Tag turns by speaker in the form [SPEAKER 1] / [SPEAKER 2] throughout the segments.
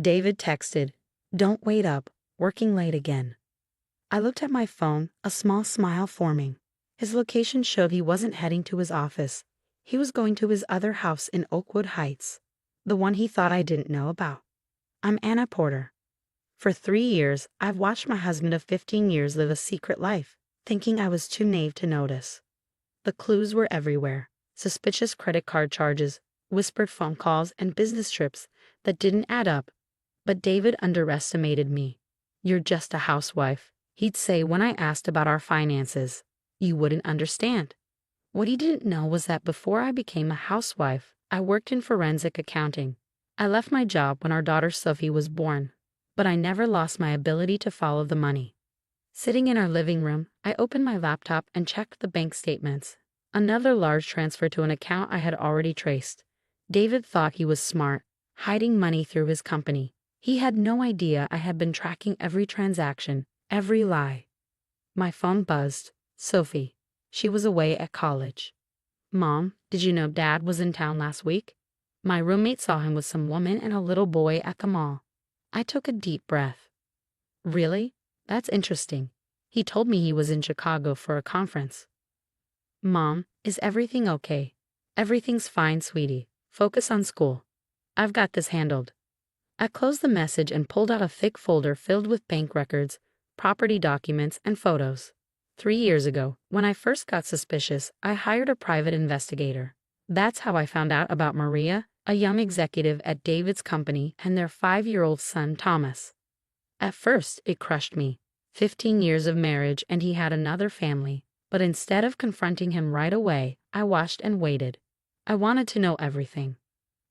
[SPEAKER 1] David texted, "Don't wait up, working late again." I looked at my phone, a small smile forming. His location showed he wasn't heading to his office. He was going to his other house in Oakwood Heights, the one he thought I didn't know about. I'm Anna Porter. For 3 years, I've watched my husband of 15 years live a secret life, thinking I was too naive to notice. The clues were everywhere: suspicious credit card charges, whispered phone calls, and business trips that didn't add up. But David underestimated me. "You're just a housewife," he'd say when I asked about our finances. "You wouldn't understand." What he didn't know was that before I became a housewife, I worked in forensic accounting. I left my job when our daughter Sophie was born, but I never lost my ability to follow the money. Sitting in our living room, I opened my laptop and checked the bank statements. Another large transfer to an account I had already traced. David thought he was smart, hiding money through his company. He had no idea I had been tracking every transaction, every lie. My phone buzzed. Sophie. She was away at college. "Mom, did you know Dad was in town last week?" My roommate saw him with some woman and a little boy at the mall. I took a deep breath. "Really? That's interesting. He told me he was in Chicago for a conference." "Mom, is everything okay?" "Everything's fine, sweetie. Focus on school. I've got this handled." I closed the message and pulled out a thick folder filled with bank records, property documents, and photos. 3 years ago, when I first got suspicious, I hired a private investigator. That's how I found out about Maria, a young executive at David's company, and their 5-year-old son, Thomas. At first, it crushed me. 15 years of marriage and he had another family. But instead of confronting him right away, I watched and waited. I wanted to know everything.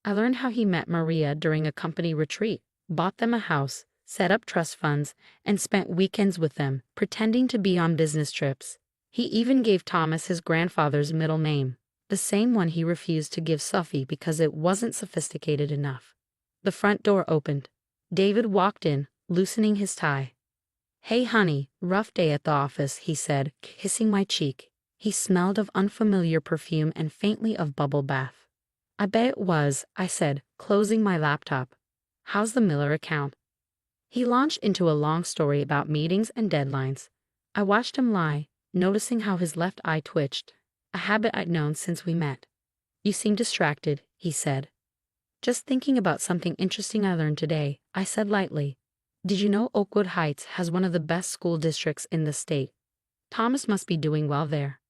[SPEAKER 1] I learned how he met Maria during a company retreat, bought them a house, set up trust funds, and spent weekends with them, pretending to be on business trips. He even gave Thomas his grandfather's middle name, the same one he refused to give Sophie because it wasn't sophisticated enough. The front door opened. David walked in, loosening his tie. "Hey honey, rough day at the office," he said, kissing my cheek. He smelled of unfamiliar perfume and faintly of bubble bath. "I bet it was," I said, closing my laptop. "How's the Miller account?" He launched into a long story about meetings and deadlines. I watched him lie, noticing how his left eye twitched, a habit I'd known since we met. "You seem distracted," he said. "Just thinking about something interesting I learned today," I said lightly. "Did you know Oakwood Heights has one of the best school districts in the state? Thomas must be doing well there."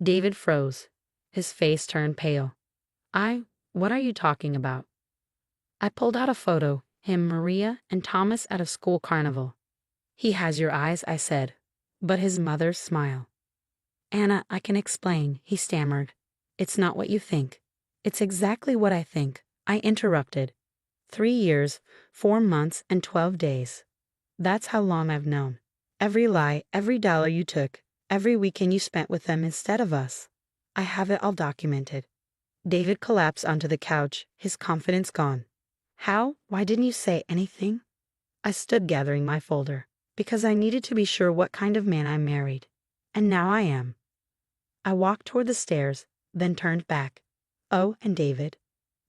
[SPEAKER 1] David froze. His face turned pale. What are you talking about?" I pulled out a photo, him, Maria, and Thomas at a school carnival. "He has your eyes," I said, but his mother's smile. "Anna, I can explain," he stammered. "It's not what you think." "It's exactly what I think," I interrupted. 3 years, 4 months, and 12 days. That's how long I've known. Every lie, every dollar you took, every weekend you spent with them instead of us. I have it all documented. David collapsed onto the couch, his confidence gone. "How? Why didn't you say anything?" I stood gathering my folder, because I needed to be sure what kind of man I married. And now I am. I walked toward the stairs, then turned back. "Oh, and David,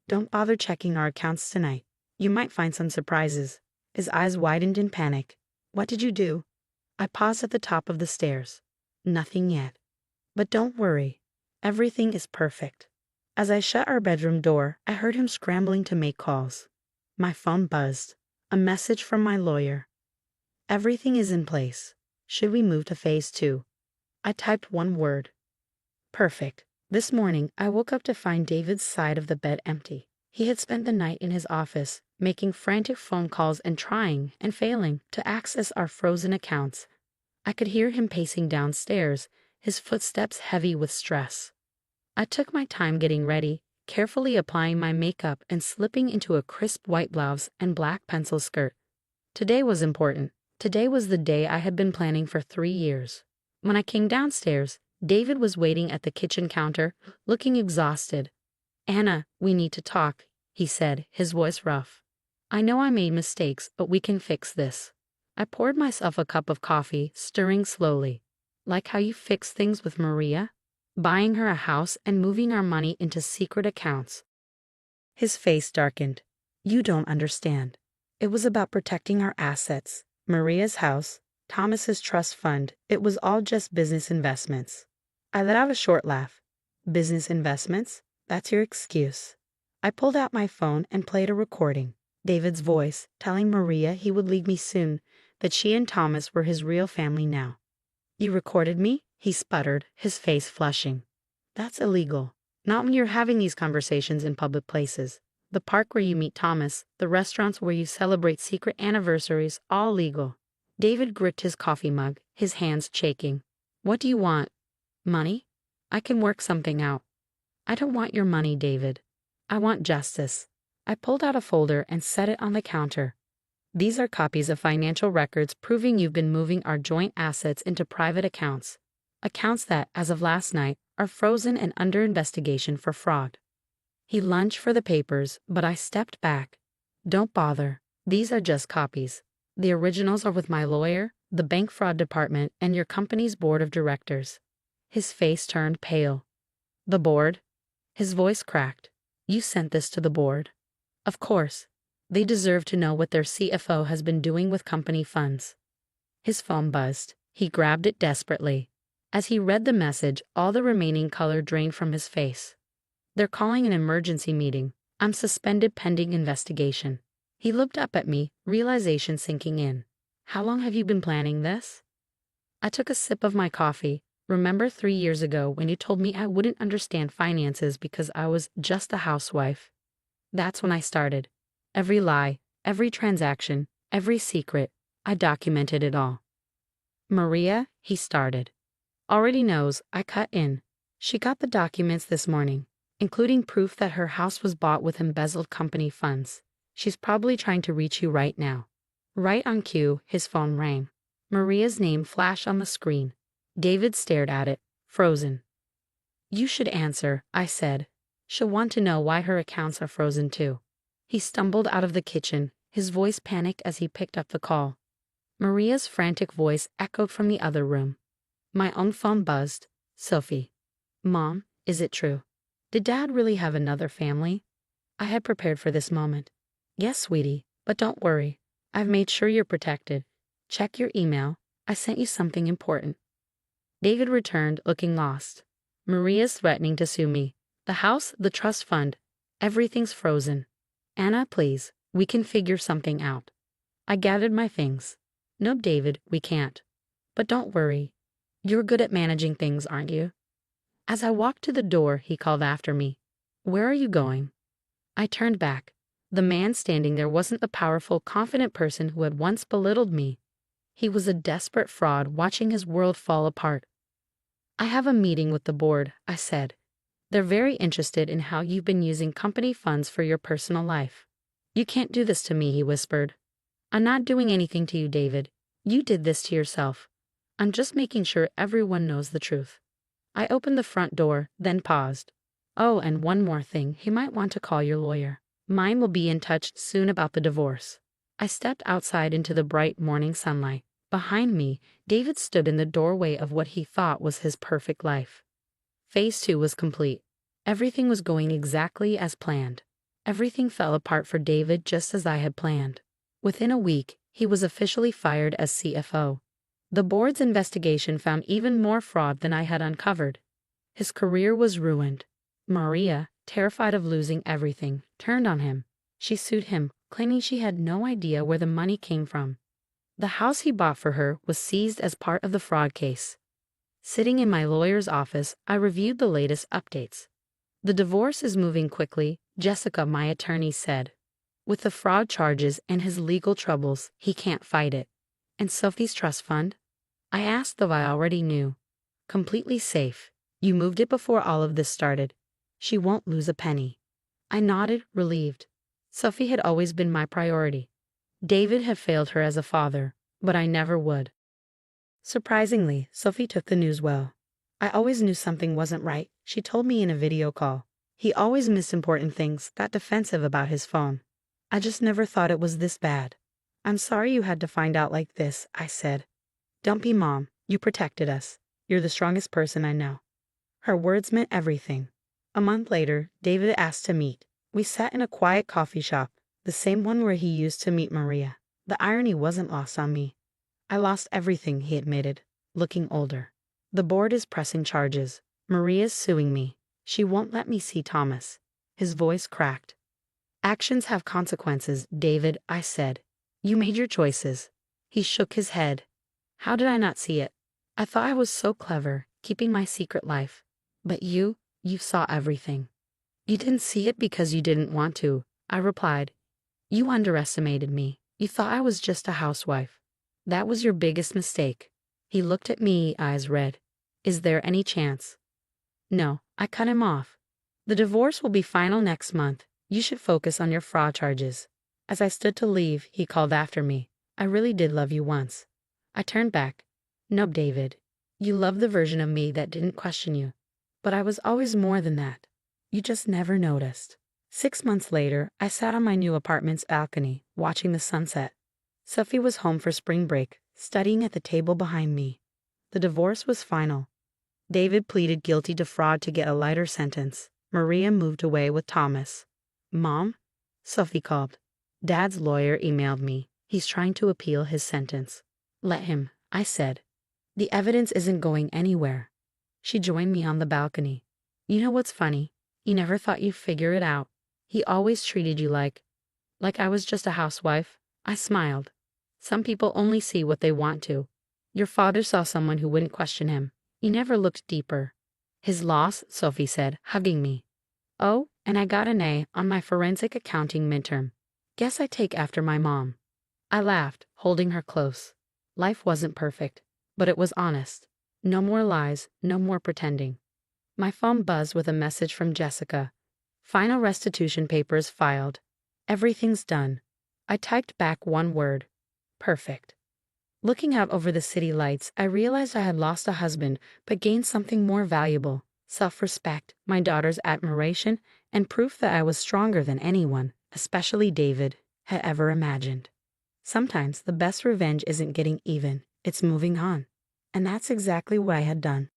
[SPEAKER 1] don't bother checking our accounts tonight. You might find some surprises." His eyes widened in panic. "What did you do?" I paused at the top of the stairs. "Nothing yet. But don't worry. Everything is perfect." As I shut our bedroom door, I heard him scrambling to make calls. My phone buzzed. A message from my lawyer. "Everything is in place. Should we move to phase 2? I typed one word. Perfect. This morning, I woke up to find David's side of the bed empty. He had spent the night in his office, making frantic phone calls and trying, and failing, to access our frozen accounts. I could hear him pacing downstairs, his footsteps heavy with stress. I took my time getting ready, carefully applying my makeup and slipping into a crisp white blouse and black pencil skirt. Today was important. Today was the day I had been planning for 3 years. When I came downstairs, David was waiting at the kitchen counter, looking exhausted. "Anna, we need to talk," he said, his voice rough. "I know I made mistakes, but we can fix this." I poured myself a cup of coffee, stirring slowly. "Like how you fixed things with Maria? Buying her a house and moving our money into secret accounts." His face darkened. "You don't understand. It was about protecting our assets, Maria's house, Thomas's trust fund. It was all just business investments. I let out a short laugh. Business investments? That's your excuse. I pulled out my phone and played a recording. David's voice, telling Maria he would leave me soon, that she and Thomas were his real family now. You recorded me? He sputtered, his face flushing. That's illegal. Not when you're having these conversations in public places. The park where you meet Thomas, the restaurants where you celebrate secret anniversaries, all legal. David gripped his coffee mug, his hands shaking. What do you want? Money? I can work something out. I don't want your money, David. I want justice. I pulled out a folder and set it on the counter. These are copies of financial records proving you've been moving our joint assets into private accounts. Accounts that, as of last night, are frozen and under investigation for fraud. He lunged for the papers, but I stepped back. Don't bother. These are just copies. The originals are with my lawyer, the bank fraud department, and your company's board of directors. His face turned pale. The board? His voice cracked. You sent this to the board. Of course. They deserve to know what their CFO has been doing with company funds. His phone buzzed. He grabbed it desperately. As he read the message, all the remaining color drained from his face. They're calling an emergency meeting. I'm suspended pending investigation. He looked up at me, realization sinking in. How long have you been planning this? I took a sip of my coffee. Remember 3 years ago when you told me I wouldn't understand finances because I was just a housewife? That's when I started. Every lie, every transaction, every secret, I documented it all. Maria, he started. Already knows, I cut in. She got the documents this morning, including proof that her house was bought with embezzled company funds. She's probably trying to reach you right now. Right on cue, his phone rang. Maria's name flashed on the screen. David stared at it, frozen. You should answer, I said. She'll want to know why her accounts are frozen too. He stumbled out of the kitchen, his voice panicked as he picked up the call. Maria's frantic voice echoed from the other room. My own phone buzzed. Sophie. Mom, is it true? Did Dad really have another family? I had prepared for this moment. Yes, sweetie, but don't worry. I've made sure you're protected. Check your email. I sent you something important. David returned, looking lost. Maria's threatening to sue me. The house, the trust fund, everything's frozen. Anna, please, we can figure something out. I gathered my things. No, David, we can't. But don't worry. You're good at managing things, aren't you? As I walked to the door, he called after me. Where are you going? I turned back. The man standing there wasn't the powerful, confident person who had once belittled me. He was a desperate fraud watching his world fall apart. I have a meeting with the board, I said. They're very interested in how you've been using company funds for your personal life. You can't do this to me, he whispered. I'm not doing anything to you, David. You did this to yourself. I'm just making sure everyone knows the truth. I opened the front door, then paused. Oh, and one more thing, he might want to call your lawyer. Mine will be in touch soon about the divorce. I stepped outside into the bright morning sunlight. Behind me, David stood in the doorway of what he thought was his perfect life. Phase 2 was complete. Everything was going exactly as planned. Everything fell apart for David just as I had planned. Within a week, he was officially fired as CFO. The board's investigation found even more fraud than I had uncovered. His career was ruined. Maria, terrified of losing everything, turned on him. She sued him, claiming she had no idea where the money came from. The house he bought for her was seized as part of the fraud case. Sitting in my lawyer's office, I reviewed the latest updates. The divorce is moving quickly, Jessica, my attorney, said. With the fraud charges and his legal troubles, he can't fight it. And Sophie's trust fund? I asked, though I already knew. Completely safe. You moved it before all of this started. She won't lose a penny. I nodded, relieved. Sophie had always been my priority. David had failed her as a father, but I never would. Surprisingly, Sophie took the news well. I always knew something wasn't right, she told me in a video call. He always missed important things, got defensive about his phone. I just never thought it was this bad. I'm sorry you had to find out like this, I said. Don't be, Mom. You protected us. You're the strongest person I know. Her words meant everything. A month later, David asked to meet. We sat in a quiet coffee shop. The same one where he used to meet Maria. The irony wasn't lost on me. I lost everything, he admitted, looking older. The board is pressing charges. Maria's suing me. She won't let me see Thomas. His voice cracked. Actions have consequences, David, I said. You made your choices. He shook his head. How did I not see it? I thought I was so clever, keeping my secret life. But you saw everything. You didn't see it because you didn't want to, I replied. You underestimated me. You thought I was just a housewife. That was your biggest mistake. He looked at me, eyes red. Is there any chance? No, I cut him off. The divorce will be final next month. You should focus on your fraud charges. As I stood to leave, he called after me. I really did love you once. I turned back. No, David. You loved the version of me that didn't question you. But I was always more than that. You just never noticed. 6 months later, I sat on my new apartment's balcony, watching the sunset. Sophie was home for spring break, studying at the table behind me. The divorce was final. David pleaded guilty to fraud to get a lighter sentence. Maria moved away with Thomas. Mom? Sophie called. Dad's lawyer emailed me. He's trying to appeal his sentence. Let him, I said. The evidence isn't going anywhere. She joined me on the balcony. You know what's funny? You never thought you'd figure it out. He always treated you like I was just a housewife. I smiled. Some people only see what they want to. Your father saw someone who wouldn't question him. He never looked deeper. His loss, Sophie said, hugging me. Oh, and I got an A on my forensic accounting midterm. Guess I take after my mom. I laughed, holding her close. Life wasn't perfect, but it was honest. No more lies, no more pretending. My phone buzzed with a message from Jessica. Final restitution papers filed. Everything's done. I typed back one word. Perfect. Looking out over the city lights, I realized I had lost a husband, but gained something more valuable. Self-respect, my daughter's admiration, and proof that I was stronger than anyone, especially David, had ever imagined. Sometimes the best revenge isn't getting even, it's moving on. And that's exactly what I had done.